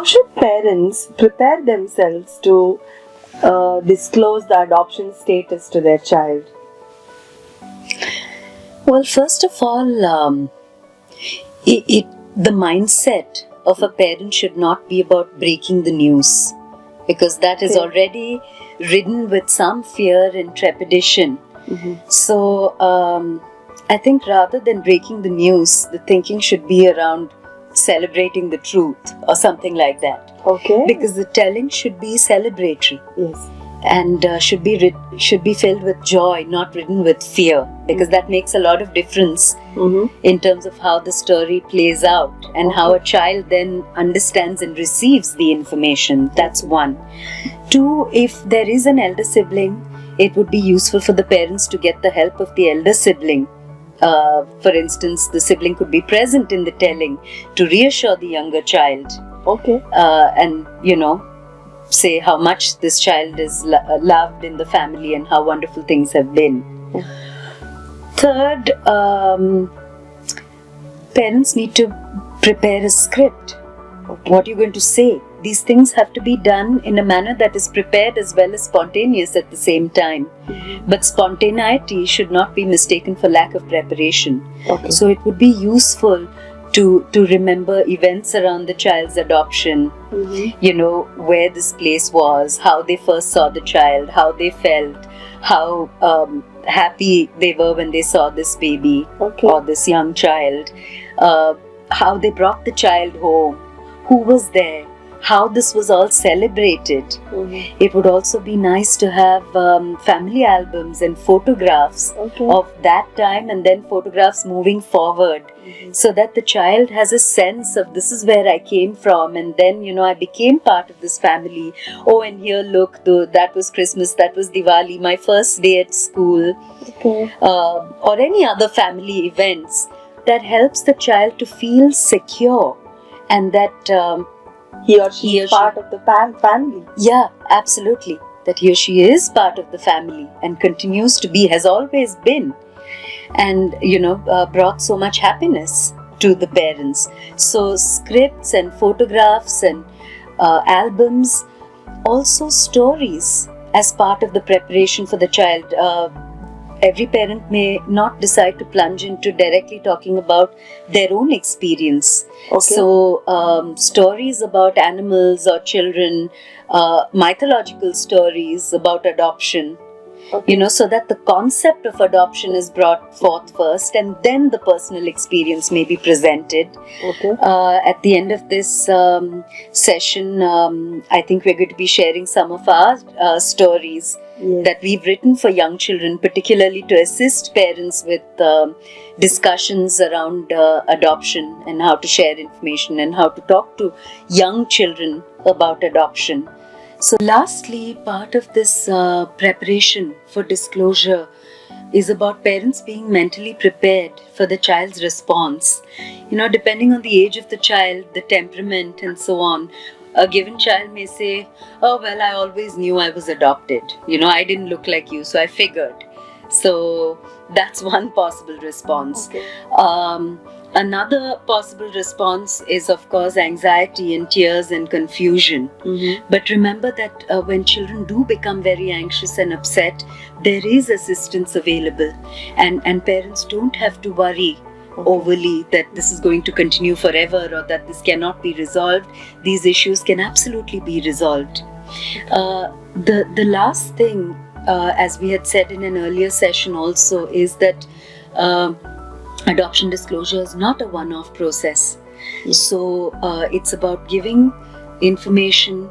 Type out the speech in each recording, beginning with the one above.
How should parents prepare themselves to disclose the adoption status to their child? Well, first of all, the mindset of a parent should not be about breaking the news, because that is already ridden with some fear and trepidation. So I think rather than breaking the news, the thinking should be around celebrating the truth or something like that. Okay. Because the telling should be celebratory. Yes. And should be filled with joy, not ridden with fear, because that makes a lot of difference in terms of how the story plays out and how a child then understands and receives the information. That's one. Two, if there is an elder sibling, it would be useful for the parents to get the help of the elder sibling. For instance, the sibling could be present in the telling to reassure the younger child. Okay. And say how much this child is loved in the family and how wonderful things have been. Third, parents need to prepare a script. What you're going to say. These things have to be done in a manner that is prepared as well as spontaneous at the same time. But spontaneity should not be mistaken for lack of preparation. Okay. So it would be useful to remember events around the child's adoption, where this place was, how they first saw the child, how they felt, how happy they were when they saw this baby or this young child, how they brought the child home, who was there, how this was all celebrated. It would also be nice to have family albums and photographs of that time, and then photographs moving forward, so that the child has a sense of this is where I came from, and then I became part of this family. Oh, and here look, that was Christmas, that was Diwali, my first day at school, or any other family events. That helps the child to feel secure, and that he or she is part of the family. Yeah, absolutely. That he or she is part of the family and continues to be, has always been, and brought so much happiness to the parents. So scripts and photographs and albums, also stories as part of the preparation for the child. Every parent may not decide to plunge into directly talking about their own experience. So stories about animals or children, mythological stories about adoption, so that the concept of adoption is brought forth first, and then the personal experience may be presented. At the end of this session, I think we're going to be sharing some of our stories that we've written for young children, particularly to assist parents with discussions around adoption and how to share information and how to talk to young children about adoption. So lastly, part of this preparation for disclosure is about parents being mentally prepared for the child's response. Depending on the age of the child, the temperament and so on, a given child may say, oh, well, I always knew I was adopted. I didn't look like you, so I figured. So that's one possible response. Another possible response is, of course, anxiety and tears and confusion. But remember that when children do become very anxious and upset, there is assistance available. And parents don't have to worry overly that this is going to continue forever or that this cannot be resolved. These issues can absolutely be resolved. The last thing, as we had said in an earlier session also, is that adoption disclosure is not a one-off process. So it's about giving information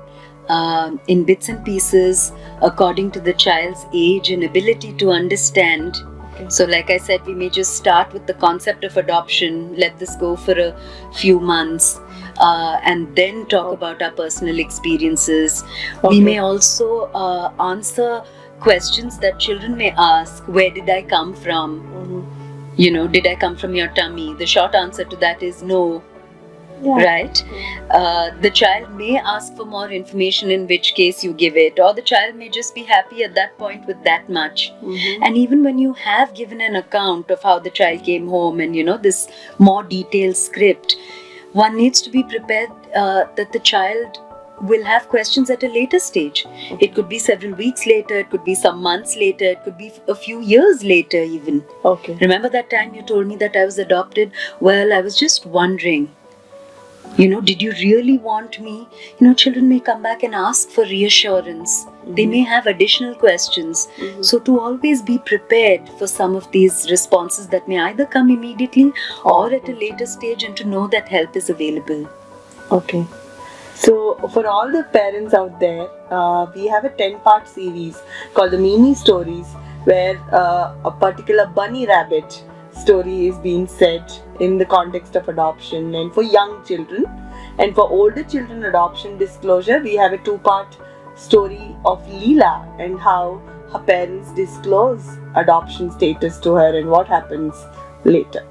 in bits and pieces according to the child's age and ability to understand. So like I said, we may just start with the concept of adoption, let this go for a few months, and then talk about our personal experiences. We may also answer questions that children may ask. Where did I come from? Did I come from your tummy? The short answer to that is no. Right? The child may ask for more information, in which case you give it, or the child may just be happy at that point with that much. And even when you have given an account of how the child came home and this more detailed script, one needs to be prepared that the child will have questions at a later stage. It could be several weeks later, it could be some months later, it could be a few years later even. Okay. Remember that time you told me that I was adopted? Well, I was just wondering, did you really want me? Children may come back and ask for reassurance. They may have additional questions. So to always be prepared for some of these responses that may either come immediately or at a later stage, and to know that help is available. Okay. So for all the parents out there, we have a 10-part series called the Mimi Stories, where a particular bunny rabbit story is being said in the context of adoption and for young children. And for older children adoption disclosure, we have a 2-part story of Leela and how her parents disclose adoption status to her and what happens later.